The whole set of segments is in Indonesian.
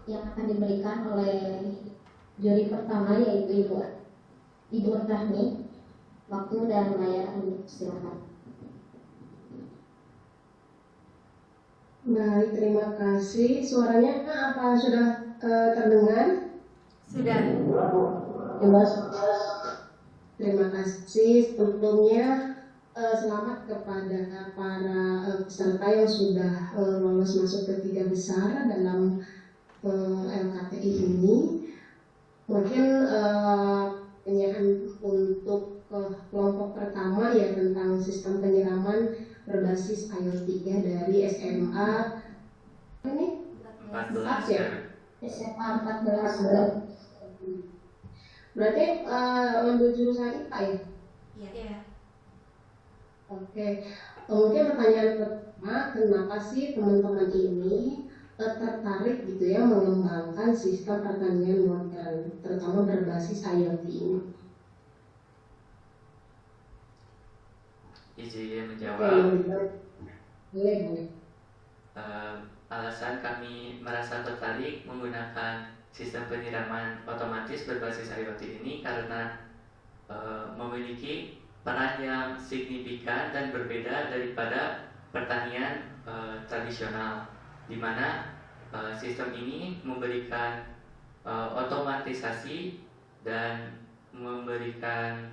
yang akan diberikan oleh juri pertama, yaitu Ibu Rahmi. Waktu dan layar silakan. Baik, terima kasih. Suaranya apa sudah terdengar? Sudah. Jelas. Terima kasih. Sebelumnya selamat kepada para peserta yang sudah lolos masuk ke 3 besar dalam LKTI ini. Mungkin penyampaian untuk kelompok pertama ya tentang sistem penyiraman berbasis IoT ya dari SMA ini 14 ya, SMA 14. berarti ambil jurusan IPA ya? Iya. Oke, mungkin pertanyaan pertama, kenapa sih teman-teman ini tertarik gitu ya mengembangkan sistem pertanian modern, terutama berbasis IoT ini? Izin menjawab. Boleh. Alasan kami merasa tertarik menggunakan sistem penyiraman otomatis berbasis IoT ini karena memiliki peran yang signifikan dan berbeda daripada pertanian tradisional, di mana sistem ini memberikan otomatisasi dan memberikan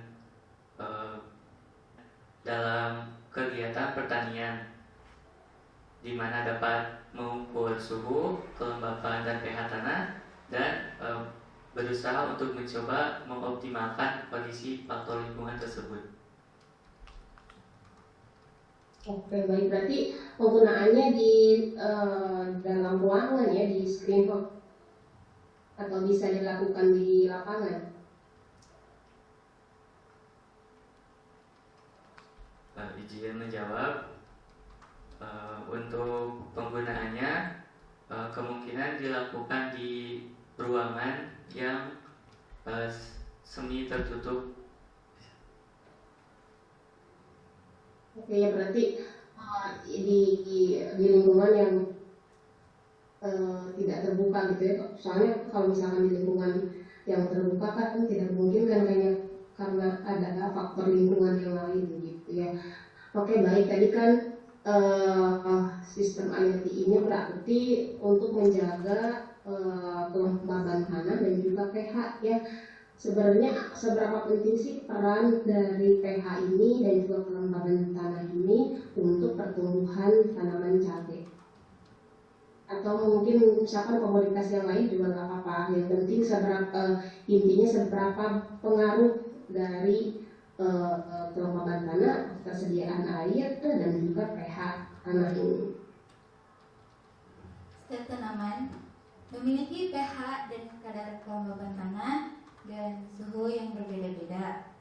dalam kegiatan pertanian, di mana dapat mengukur suhu, kelembapan, dan pH tanah, dan berusaha untuk mencoba mengoptimalkan kondisi faktor lingkungan tersebut. Oke, baik. Berarti penggunaannya di dalam ruangan ya, di screen atau bisa dilakukan di lapangan? Izin menjawab. Untuk penggunaannya kemungkinan dilakukan di ruangan yang semi tertutup. Oke, ya berarti di lingkungan yang tidak terbuka gitu ya. Soalnya kalau misalkan di lingkungan yang terbuka kan tidak mungkin kan kayaknya karena ada faktor lingkungan yang lain gitu ya. Oke, baik. Tadi kan sistem IoT ini berarti untuk menjaga kelembaban tanah dan juga pH ya. Sebenarnya seberapa penting sih peran dari pH ini dan juga kelembaban tanah ini untuk pertumbuhan tanaman cabai? Atau mungkin misalkan komoditas yang lain juga nggak apa-apa. Yang penting intinya seberapa pengaruh dari kelembaban tanah, ketersediaan air dan juga pH tanah ini. Setiap tanaman memiliki pH dan kadar kelembaban tanah dan suhu yang berbeda-beda.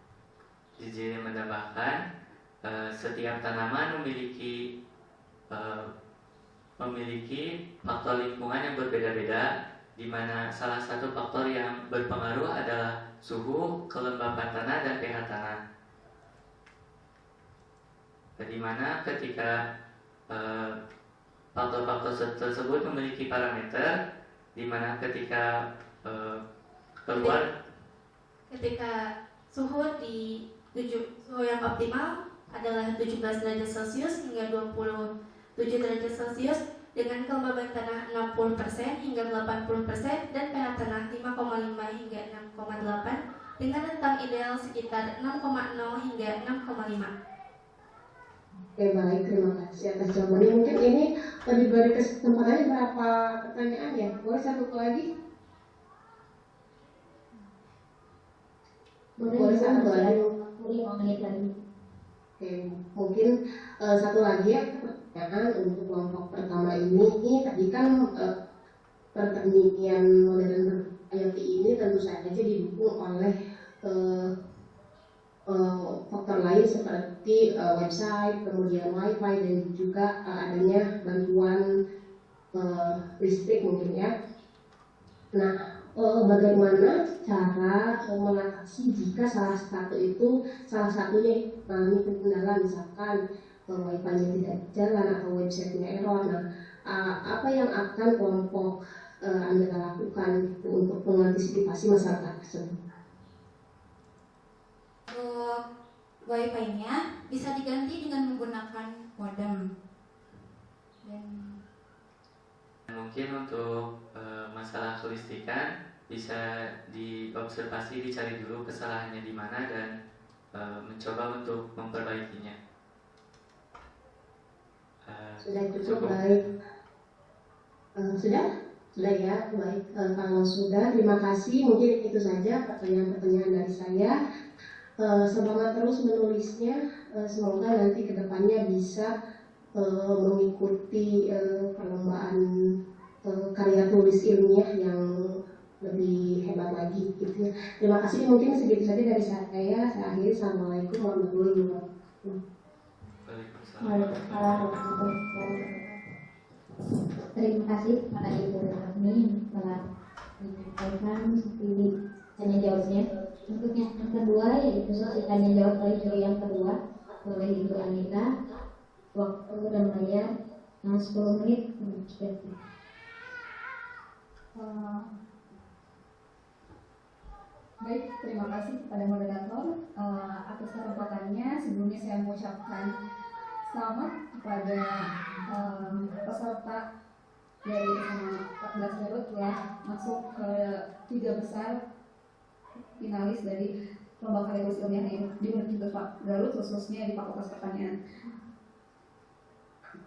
Izin menambahkan, setiap tanaman memiliki faktor lingkungan yang berbeda-beda, di mana salah satu faktor yang berpengaruh adalah suhu, kelembapan tanah, dan pH tanah. Di mana ketika faktor-faktor tersebut memiliki parameter, di mana ketika ketika suhu suhu yang optimal adalah 17 derajat Celcius hingga 27 derajat Celcius dengan kelembaban tanah 60% hingga 80% dan pH tanah 5,5 hingga 6,8 dengan rentang ideal sekitar 6,0 hingga 6,5. Oke, baik, terima kasih atas jawabannya. Mungkin ini diberi kesempatannya berapa pertanyaan ya? Boleh satu lagi? Boleh satu lagi? 5 menit lagi. Oke, mungkin satu lagi ya pertanyaan untuk kelompok pertama ini. Tadi kan pertanian modern IoT ini tentu saja didukung oleh faktor lain seperti website, kemudian wifi dan juga adanya bantuan listrik mungkin ya. Nah, bagaimana cara mengatasi jika salah satunya mengalami kendala, misalkan wifi-nya tidak jalan atau website-nya error. Nah, apa yang akan kelompok Anda lakukan untuk mengantisipasi masalah tersebut. Untuk Wi-Fi-nya bisa diganti dengan menggunakan modem. Dan Mungkin untuk masalah kelistrikan bisa diobservasi, dicari dulu kesalahannya di mana dan mencoba untuk memperbaikinya. Sudah cukup baik. Sudah ya, baik. Kalau sudah, terima kasih. Mungkin itu saja pertanyaan-pertanyaan dari saya. Semangat terus menulisnya. Semoga nanti kedepannya bisa mengikuti perlombaan karya tulis ilmiah yang lebih hebat lagi, gitu ya. Terima kasih. Mungkin segitu saja dari saya. Saya akhiri. Assalamualaikum warahmatullahi wabarakatuh. Waalaikumsalam warahmatullahi wabarakatuh. Terima kasih kepada Ibu Rahmi yang telah menyampaikan seperti tanya jawabnya. Untuk yang kedua yaitu sesi tanya jawab dari juri yang kedua oleh Ibu Anita. Waktu dan bayar 10 menit. Baik, terima kasih kepada moderator atas kesempatannya. Sebelumnya saya mengucapkan selamat kepada peserta dari SMA 14 Garut telah masuk ke 3 besar finalis dari lomba karya tulis ilmiah di Universitas Garut, khususnya di Fakultas Pertanian.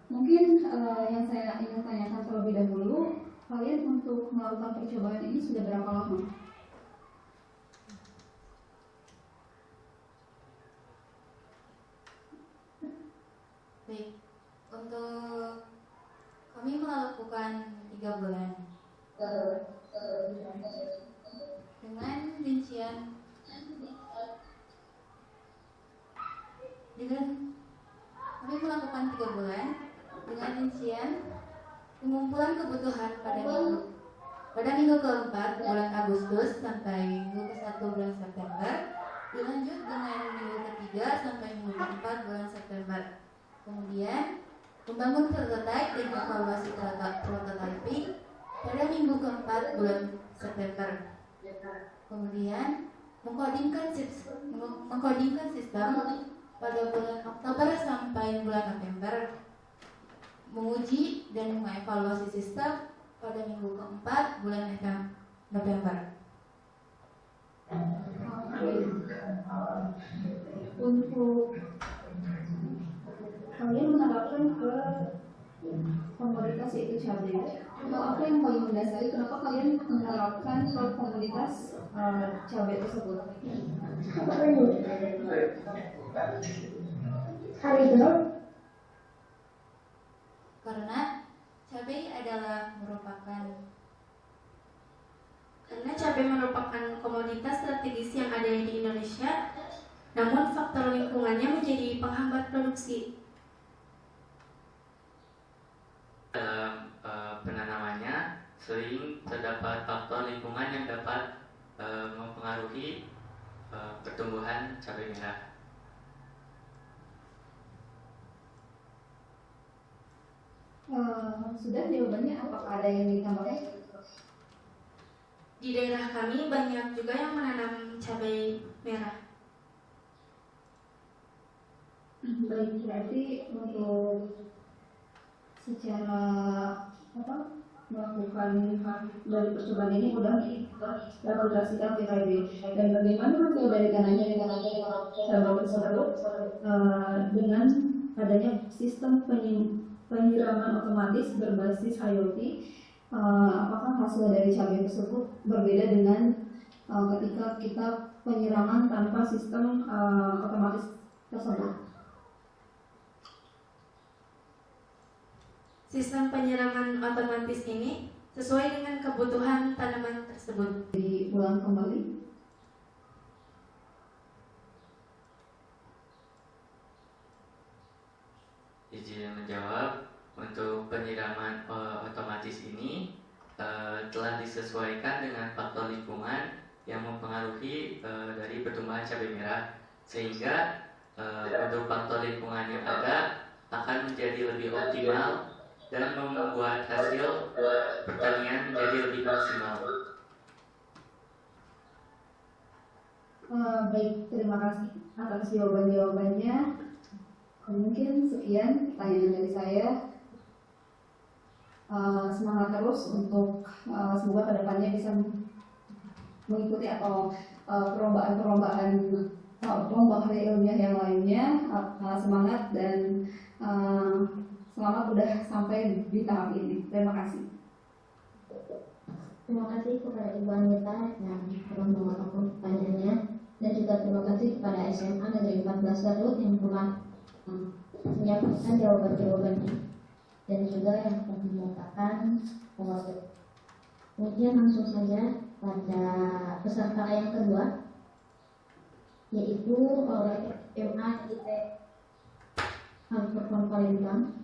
Mungkin yang saya ingin tanyakan terlebih dahulu, kalian untuk melakukan percobaan ini sudah berapa lama? baik, untuk kami melakukan 3 bulan dengan rincian kami melakukan 3 bulan dengan rincian pengumpulan kebutuhan pada minggu keempat bulan Agustus sampai minggu ke-1 bulan September, dilanjut dengan minggu ketiga sampai minggu keempat bulan September. Kemudian membangun prototipe dan evaluasi prototyping pada minggu keempat bulan September. Kemudian mengkodingkan sistem pada bulan Oktober sampai bulan November. Menguji dan mengevaluasi sistem pada minggu keempat bulan November. Untuk kalian menerapkan ke komoditas yaitu cabai. Atau apa yang paling mendasari kenapa kalian menerapkan ke komoditas cabai tersebut? Karena cabai merupakan komoditas strategis yang ada di Indonesia, namun faktor lingkungannya menjadi penghambat produksi. Dalam penanamannya sering terdapat faktor lingkungan yang dapat mempengaruhi pertumbuhan cabai merah. Sudah jawabannya, apakah ada yang ditambahkan? Di daerah kami banyak juga yang menanam cabai merah. Baik, berarti untuk secara melakukan dari percobaan ini mudah diaplikasikan PKB. Dan bagaimana hasil dari kanannya cabai tersebut dengan adanya sistem penyiraman otomatis berbasis IoT, apakah hasil dari cabai tersebut berbeda dengan ketika kita penyiraman tanpa sistem otomatis tersebut? Sistem penyiraman otomatis ini sesuai dengan kebutuhan tanaman tersebut. Diulang kembali. Izin menjawab, untuk penyiraman otomatis ini telah disesuaikan dengan faktor lingkungan yang mempengaruhi dari pertumbuhan cabai merah, sehingga untuk faktor lingkungan yang ada akan menjadi lebih optimal dan membuat hasil pertanian menjadi lebih maksimal. Baik, terima kasih atas jawaban-jawabannya. Mungkin sekian pertanyaan dari saya. Semangat terus untuk semoga kedepannya bisa mengikuti atau perlombaan lomba karya ilmiah yang lainnya. Semangat dan selamat udah sampai di tahap ini. Terima kasih. Terima kasih kepada Ibu Anita yang telah mengucapkan pertanyaannya, dan juga terima kasih kepada SMA Negeri 14 Garut yang telah menyiapkan jawaban-jawabannya dan juga yang telah menyatakan jawaban. Kemudian langsung saja pada peserta yang kedua, yaitu oleh SMA IT Al-Furqan Palembang.